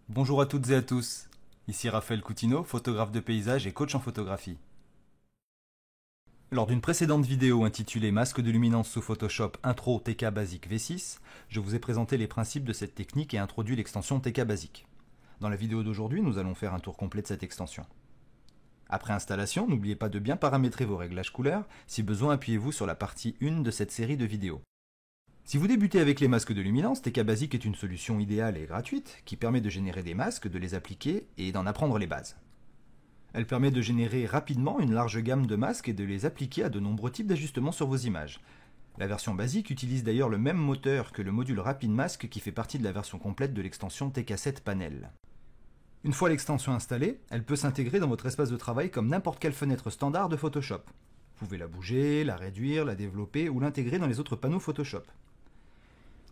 Bonjour à toutes et à tous, ici Raphaël Coutinho, photographe de paysage et coach en photographie. Lors d'une précédente vidéo intitulée Masque de luminance sous Photoshop Intro TK Basic V6, je vous ai présenté les principes de cette technique et introduit l'extension TK Basic. Dans la vidéo d'aujourd'hui, nous allons faire un tour complet de cette extension. Après installation, n'oubliez pas de bien paramétrer vos réglages couleurs, si besoin appuyez-vous sur la partie 1 de cette série de vidéos. Si vous débutez avec les masques de luminance, TK Basic est une solution idéale et gratuite qui permet de générer des masques, de les appliquer et d'en apprendre les bases. Elle permet de générer rapidement une large gamme de masques et de les appliquer à de nombreux types d'ajustements sur vos images. La version basique utilise d'ailleurs le même moteur que le module Rapid Mask qui fait partie de la version complète de l'extension TK7 Panel. Une fois l'extension installée, elle peut s'intégrer dans votre espace de travail comme n'importe quelle fenêtre standard de Photoshop. Vous pouvez la bouger, la réduire, la développer ou l'intégrer dans les autres panneaux Photoshop.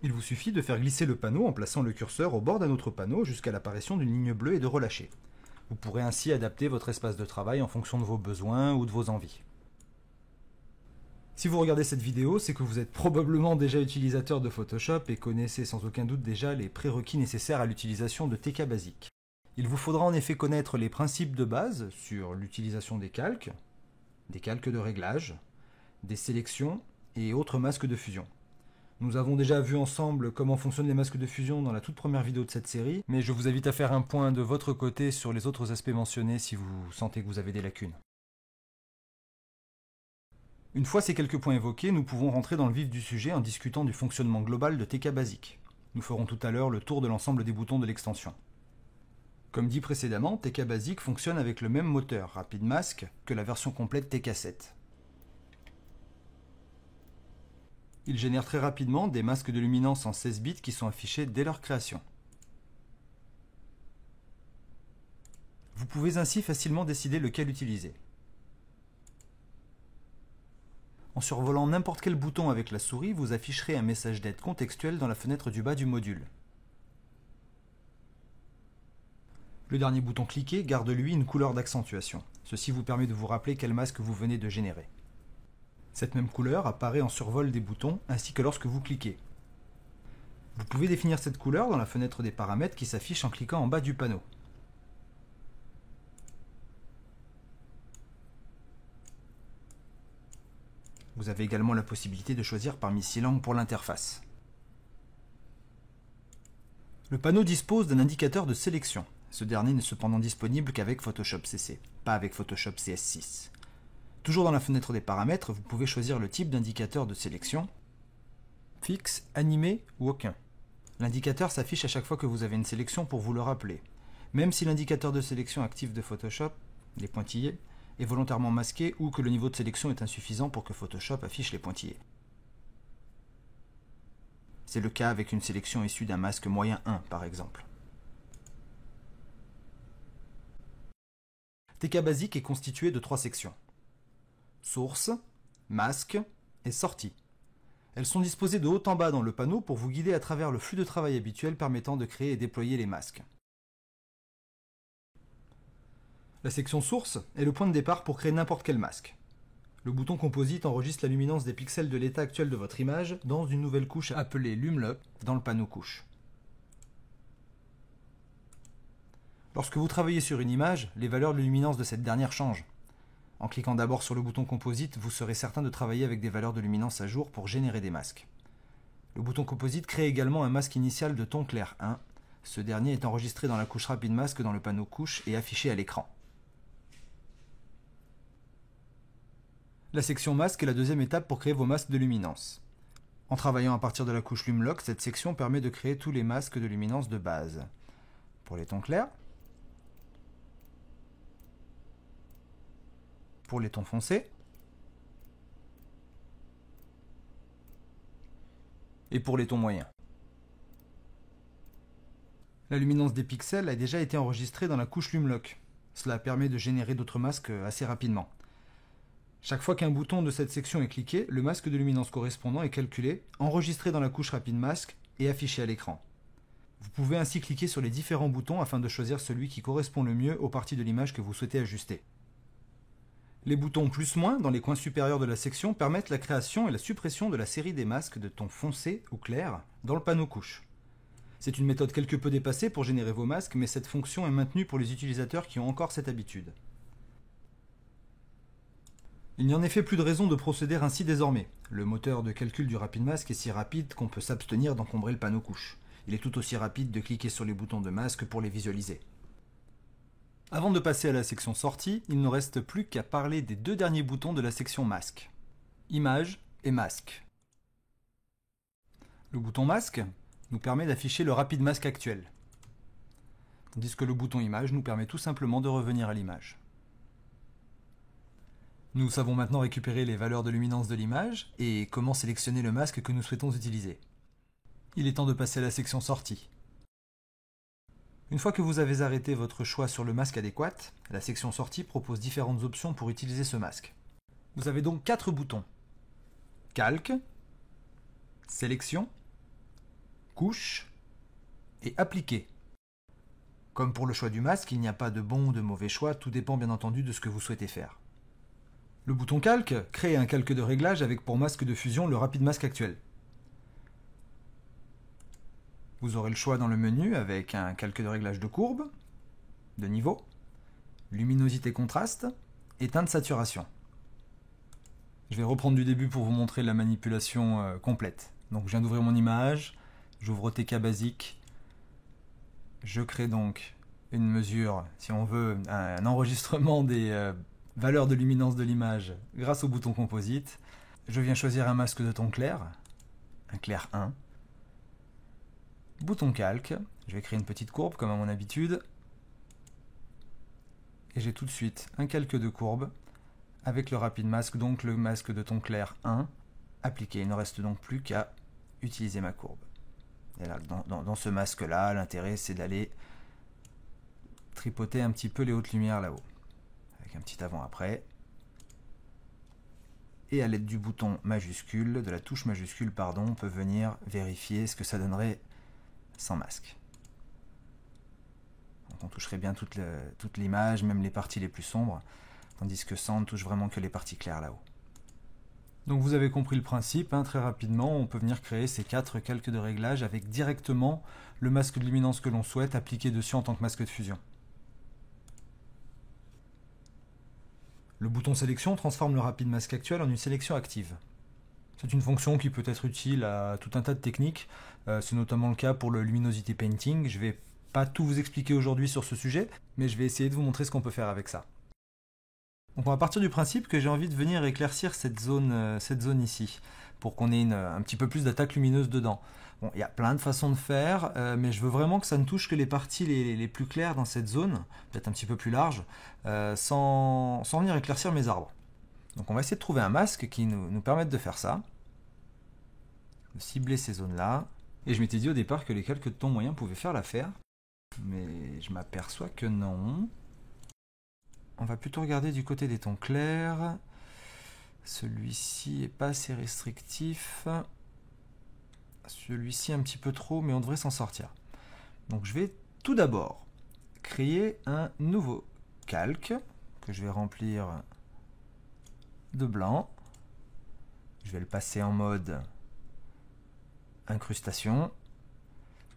Il vous suffit de faire glisser le panneau en plaçant le curseur au bord d'un autre panneau jusqu'à l'apparition d'une ligne bleue et de relâcher. Vous pourrez ainsi adapter votre espace de travail en fonction de vos besoins ou de vos envies. Si vous regardez cette vidéo, c'est que vous êtes probablement déjà utilisateur de Photoshop et connaissez sans aucun doute déjà les prérequis nécessaires à l'utilisation de TK Basic. Il vous faudra en effet connaître les principes de base sur l'utilisation des calques de réglage, des sélections et autres masques de fusion. Nous avons déjà vu ensemble comment fonctionnent les masques de fusion dans la toute première vidéo de cette série, mais je vous invite à faire un point de votre côté sur les autres aspects mentionnés si vous sentez que vous avez des lacunes. Une fois ces quelques points évoqués, nous pouvons rentrer dans le vif du sujet en discutant du fonctionnement global de TK Basic. Nous ferons tout à l'heure le tour de l'ensemble des boutons de l'extension. Comme dit précédemment, TK Basic fonctionne avec le même moteur Rapid Mask que la version complète TK7. Il génère très rapidement des masques de luminance en 16 bits qui sont affichés dès leur création. Vous pouvez ainsi facilement décider lequel utiliser. En survolant n'importe quel bouton avec la souris, vous afficherez un message d'aide contextuel dans la fenêtre du bas du module. Le dernier bouton cliqué garde lui une couleur d'accentuation. Ceci vous permet de vous rappeler quel masque vous venez de générer. Cette même couleur apparaît en survol des boutons ainsi que lorsque vous cliquez. Vous pouvez définir cette couleur dans la fenêtre des paramètres qui s'affiche en cliquant en bas du panneau. Vous avez également la possibilité de choisir parmi 6 langues pour l'interface. Le panneau dispose d'un indicateur de sélection. Ce dernier n'est cependant disponible qu'avec Photoshop CC, pas avec Photoshop CS6. Toujours dans la fenêtre des paramètres, vous pouvez choisir le type d'indicateur de sélection, fixe, animé ou aucun. L'indicateur s'affiche à chaque fois que vous avez une sélection pour vous le rappeler. Même si l'indicateur de sélection actif de Photoshop, les pointillés, est volontairement masqué ou que le niveau de sélection est insuffisant pour que Photoshop affiche les pointillés. C'est le cas avec une sélection issue d'un masque moyen 1 par exemple. TK Basic est constitué de 3 sections. Source, masque et sortie. Elles sont disposées de haut en bas dans le panneau pour vous guider à travers le flux de travail habituel permettant de créer et déployer les masques. La section source est le point de départ pour créer n'importe quel masque. Le bouton composite enregistre la luminance des pixels de l'état actuel de votre image dans une nouvelle couche appelée Lumlock dans le panneau couche. Lorsque vous travaillez sur une image, les valeurs de luminance de cette dernière changent. En cliquant d'abord sur le bouton composite, vous serez certain de travailler avec des valeurs de luminance à jour pour générer des masques. Le bouton composite crée également un masque initial de ton clair 1. Ce dernier est enregistré dans la couche Rapid Mask dans le panneau couche et affiché à l'écran. La section masque est la deuxième étape pour créer vos masques de luminance. En travaillant à partir de la couche Lumlock, cette section permet de créer tous les masques de luminance de base. Pour les tons clairs, pour les tons foncés et pour les tons moyens. La luminance des pixels a déjà été enregistrée dans la couche Lumlock. Cela permet de générer d'autres masques assez rapidement. Chaque fois qu'un bouton de cette section est cliqué, le masque de luminance correspondant est calculé, enregistré dans la couche Rapid Mask et affiché à l'écran. Vous pouvez ainsi cliquer sur les différents boutons afin de choisir celui qui correspond le mieux aux parties de l'image que vous souhaitez ajuster. Les boutons plus-moins dans les coins supérieurs de la section permettent la création et la suppression de la série des masques de tons foncés ou clairs dans le panneau couche. C'est une méthode quelque peu dépassée pour générer vos masques, mais cette fonction est maintenue pour les utilisateurs qui ont encore cette habitude. Il n'y a en effet plus de raison de procéder ainsi désormais. Le moteur de calcul du RapidMask est si rapide qu'on peut s'abstenir d'encombrer le panneau couche. Il est tout aussi rapide de cliquer sur les boutons de masque pour les visualiser. Avant de passer à la section sortie, il ne reste plus qu'à parler des deux derniers boutons de la section masque. Image et masque. Le bouton masque nous permet d'afficher le RapidMask actuel, tandis que le bouton image nous permet tout simplement de revenir à l'image. Nous savons maintenant récupérer les valeurs de luminance de l'image et comment sélectionner le masque que nous souhaitons utiliser. Il est temps de passer à la section sortie. Une fois que vous avez arrêté votre choix sur le masque adéquat, la section sortie propose différentes options pour utiliser ce masque. Vous avez donc 4 boutons. Calque, sélection, couche et appliquer. Comme pour le choix du masque, il n'y a pas de bon ou de mauvais choix, tout dépend bien entendu de ce que vous souhaitez faire. Le bouton calque crée un calque de réglage avec pour masque de fusion le RapidMask actuel. Vous aurez le choix dans le menu avec un calque de réglage de courbe, de niveau, luminosité contraste et teinte saturation. Je vais reprendre du début pour vous montrer la manipulation complète. Donc je viens d'ouvrir mon image, j'ouvre TK Basic, je crée donc une mesure, si on veut, un enregistrement des valeurs de luminance de l'image grâce au bouton composite. Je viens choisir un masque de ton clair, un clair 1. Bouton calque, je vais créer une petite courbe comme à mon habitude. Et j'ai tout de suite un calque de courbe avec le RapidMask, donc le masque de ton clair 1, appliqué. Il ne reste donc plus qu'à utiliser ma courbe. Et là, dans ce masque-là, l'intérêt c'est d'aller tripoter un petit peu les hautes lumières là-haut. Avec un petit avant-après. Et à l'aide du bouton majuscule, de la touche majuscule, pardon, on peut venir vérifier ce que ça donnerait sans masque. Donc on toucherait bien toute l'image, même les parties les plus sombres, tandis que sans, on ne touche vraiment que les parties claires là-haut. Donc vous avez compris le principe, très rapidement, on peut venir créer ces 4 calques de réglage avec directement le masque de luminance que l'on souhaite appliquer dessus en tant que masque de fusion. Le bouton sélection transforme le RapidMask actuel en une sélection active. C'est une fonction qui peut être utile à tout un tas de techniques, c'est notamment le cas pour le luminosity painting. Je ne vais pas tout vous expliquer aujourd'hui sur ce sujet, mais je vais essayer de vous montrer ce qu'on peut faire avec ça. Donc on va partir du principe que j'ai envie de venir éclaircir cette zone ici, pour qu'on ait un petit peu plus d'attaque lumineuse dedans. Bon, il y a plein de façons de faire, mais je veux vraiment que ça ne touche que les parties les plus claires dans cette zone, peut-être un petit peu plus large, sans venir éclaircir mes arbres. Donc on va essayer de trouver un masque qui nous permette de faire ça, de cibler ces zones-là. Et je m'étais dit au départ que les calques de ton moyen pouvaient faire l'affaire, mais je m'aperçois que non. On va plutôt regarder du côté des tons clairs. Celui-ci n'est pas assez restrictif. Celui-ci un petit peu trop, mais on devrait s'en sortir. Donc je vais tout d'abord créer un nouveau calque que je vais remplir de blanc. Je vais le passer en mode incrustation.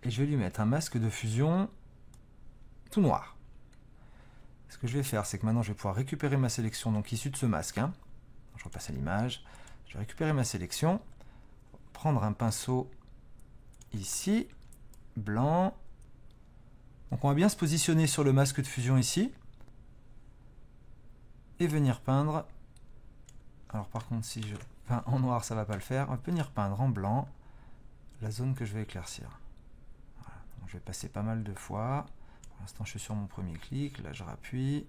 Et je vais lui mettre un masque de fusion tout noir. Ce que je vais faire, c'est que maintenant je vais pouvoir récupérer ma sélection donc issue de ce masque. Je repasse à l'image. Je vais récupérer ma sélection, prendre un pinceau ici, blanc. Donc on va bien se positionner sur le masque de fusion ici. Et venir peindre. Alors par contre, si je peins en noir, ça ne va pas le faire. On va venir peindre en blanc la zone que je vais éclaircir. Voilà. Donc je vais passer pas mal de fois. Pour l'instant, je suis sur mon premier clic. Là, je rappuie.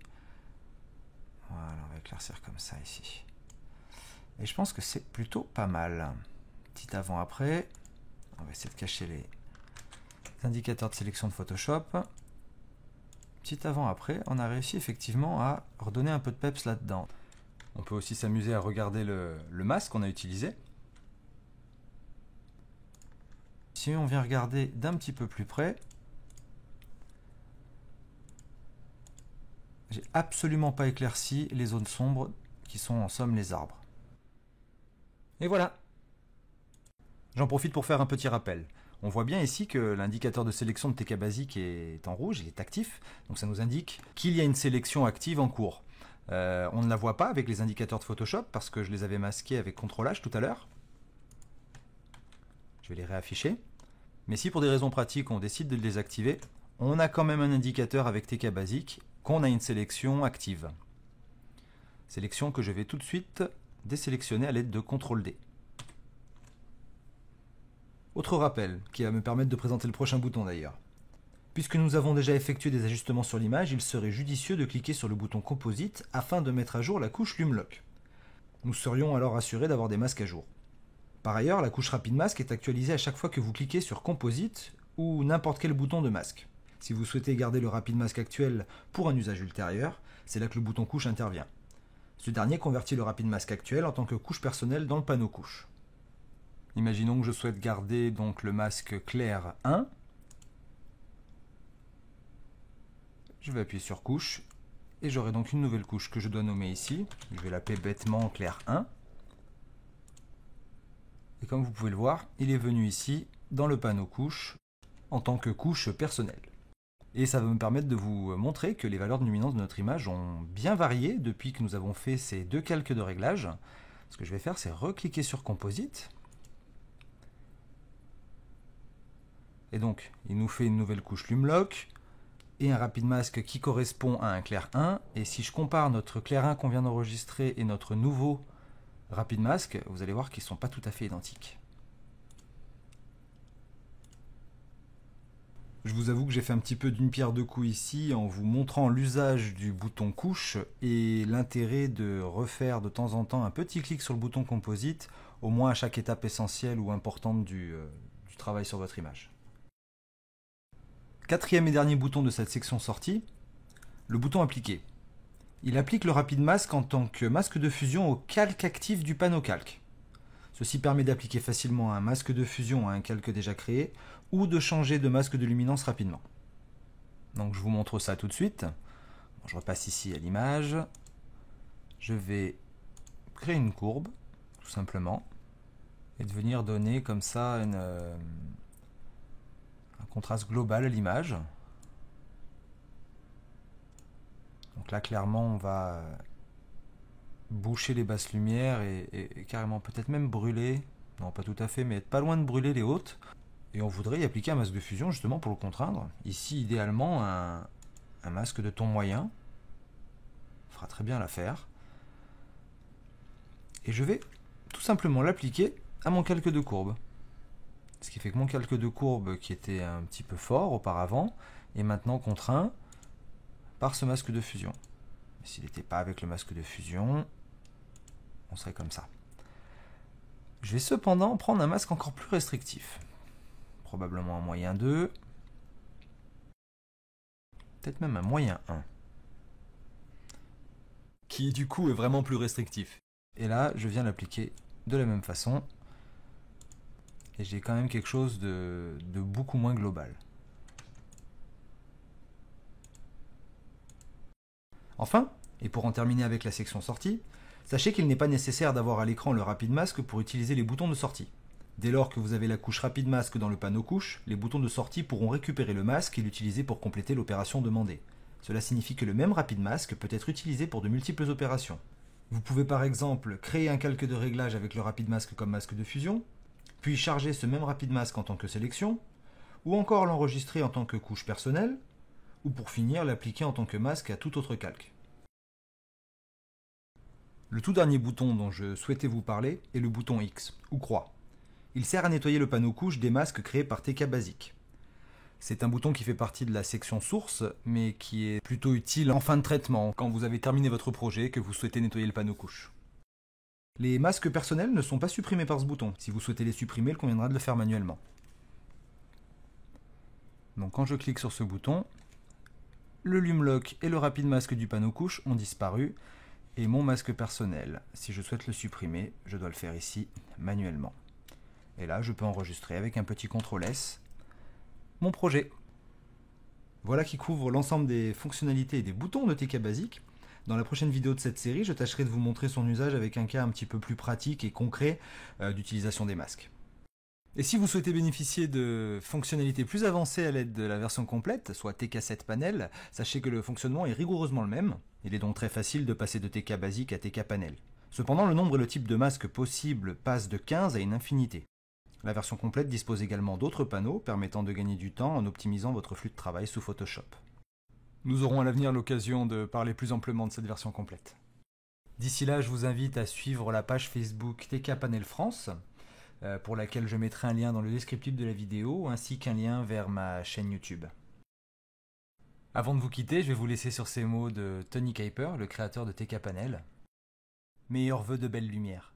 Voilà, on va éclaircir comme ça ici. Et je pense que c'est plutôt pas mal. Petit avant-après. On va essayer de cacher les indicateurs de sélection de Photoshop. Petit avant-après, on a réussi effectivement à redonner un peu de peps là-dedans. On peut aussi s'amuser à regarder le masque qu'on a utilisé. Si on vient regarder d'un petit peu plus près, j'ai absolument pas éclairci les zones sombres qui sont en somme les arbres. Et voilà. J'en profite pour faire un petit rappel. On voit bien ici que l'indicateur de sélection de TK Basic est en rouge, il est actif, donc ça nous indique qu'il y a une sélection active en cours. On ne la voit pas avec les indicateurs de Photoshop parce que je les avais masqués avec CTRL H tout à l'heure. Je vais les réafficher. Mais si pour des raisons pratiques on décide de le désactiver, on a quand même un indicateur avec TK Basic qu'on a une sélection active. Sélection que je vais tout de suite désélectionner à l'aide de CTRL D. Autre rappel, qui va me permettre de présenter le prochain bouton d'ailleurs. Puisque nous avons déjà effectué des ajustements sur l'image, il serait judicieux de cliquer sur le bouton Composite afin de mettre à jour la couche LumeLock. Nous serions alors assurés d'avoir des masques à jour. Par ailleurs, la couche Rapid Mask est actualisée à chaque fois que vous cliquez sur Composite ou n'importe quel bouton de masque. Si vous souhaitez garder le Rapid Mask actuel pour un usage ultérieur, c'est là que le bouton couche intervient. Ce dernier convertit le Rapid Mask actuel en tant que couche personnelle dans le panneau couche. Imaginons que je souhaite garder donc le masque clair 1. Je vais appuyer sur couche et j'aurai donc une nouvelle couche que je dois nommer ici. Je vais l'appeler bêtement clair 1. Et comme vous pouvez le voir, il est venu ici dans le panneau couche en tant que couche personnelle. Et ça va me permettre de vous montrer que les valeurs de luminance de notre image ont bien varié depuis que nous avons fait ces deux calques de réglage. Ce que je vais faire, c'est recliquer sur Composite. Et donc, il nous fait une nouvelle couche LumeLock et un Rapid Mask qui correspond à un clair 1. Et si je compare notre clair 1 qu'on vient d'enregistrer et notre nouveau Rapid Mask, vous allez voir qu'ils ne sont pas tout à fait identiques. Je vous avoue que j'ai fait un petit peu d'une pierre deux coups ici en vous montrant l'usage du bouton couche et l'intérêt de refaire de temps en temps un petit clic sur le bouton Composite, au moins à chaque étape essentielle ou importante du travail sur votre image. Quatrième et dernier bouton de cette section sortie, le bouton appliquer. Il applique le Rapid Mask en tant que masque de fusion au calque actif du panneau calque. Ceci permet d'appliquer facilement un masque de fusion à un calque déjà créé ou de changer de masque de luminance rapidement. Donc je vous montre ça tout de suite. Bon, je repasse ici à l'image. Je vais créer une courbe, tout simplement, et de venir donner comme ça un contraste global à l'image. Donc là, clairement, on va boucher les basses lumières et carrément peut-être même brûler, non pas tout à fait, mais être pas loin de brûler les hautes. Et on voudrait y appliquer un masque de fusion justement pour le contraindre. Ici, idéalement, un masque de ton moyen. Fera très bien l'affaire. Et je vais tout simplement l'appliquer à mon calque de courbe. Ce qui fait que mon calque de courbe, qui était un petit peu fort auparavant, est maintenant contraint par ce masque de fusion. S'il n'était pas avec le masque de fusion, on serait comme ça. Je vais cependant prendre un masque encore plus restrictif. Probablement un moyen 2. Peut-être même un moyen 1. Qui du coup est vraiment plus restrictif. Et là, je viens l'appliquer de la même façon. Et j'ai quand même quelque chose de beaucoup moins global. Enfin, et pour en terminer avec la section sortie, sachez qu'il n'est pas nécessaire d'avoir à l'écran le Rapid Mask pour utiliser les boutons de sortie. Dès lors que vous avez la couche Rapid Mask dans le panneau couche, les boutons de sortie pourront récupérer le masque et l'utiliser pour compléter l'opération demandée. Cela signifie que le même Rapid Mask peut être utilisé pour de multiples opérations. Vous pouvez par exemple créer un calque de réglage avec le Rapid Mask comme masque de fusion, puis charger ce même Rapid Mask en tant que sélection, ou encore l'enregistrer en tant que couche personnelle, ou pour finir l'appliquer en tant que masque à tout autre calque. Le tout dernier bouton dont je souhaitais vous parler est le bouton X, ou croix. Il sert à nettoyer le panneau couche des masques créés par TK Basic. C'est un bouton qui fait partie de la section source, mais qui est plutôt utile en fin de traitement, quand vous avez terminé votre projet et que vous souhaitez nettoyer le panneau couche. Les masques personnels ne sont pas supprimés par ce bouton. Si vous souhaitez les supprimer, il conviendra de le faire manuellement. Donc quand je clique sur ce bouton, le LumeLock et le Rapid Mask du panneau couche ont disparu, et mon masque personnel, si je souhaite le supprimer, je dois le faire ici manuellement. Et là, je peux enregistrer avec un petit CTRL S mon projet. Voilà qui couvre l'ensemble des fonctionnalités et des boutons de TK Basic. Dans la prochaine vidéo de cette série, je tâcherai de vous montrer son usage avec un cas un petit peu plus pratique et concret d'utilisation des masques. Et si vous souhaitez bénéficier de fonctionnalités plus avancées à l'aide de la version complète, soit TK7 Panel, sachez que le fonctionnement est rigoureusement le même. Il est donc très facile de passer de TK basique à TK Panel. Cependant, le nombre et le type de masque possible passe de 15 à une infinité. La version complète dispose également d'autres panneaux permettant de gagner du temps en optimisant votre flux de travail sous Photoshop. Nous aurons à l'avenir l'occasion de parler plus amplement de cette version complète. D'ici là, je vous invite à suivre la page Facebook TK Panel France, pour laquelle je mettrai un lien dans le descriptif de la vidéo, ainsi qu'un lien vers ma chaîne YouTube. Avant de vous quitter, je vais vous laisser sur ces mots de Tony Kuiper, le créateur de TK Panel. Meilleurs vœux de belle lumière.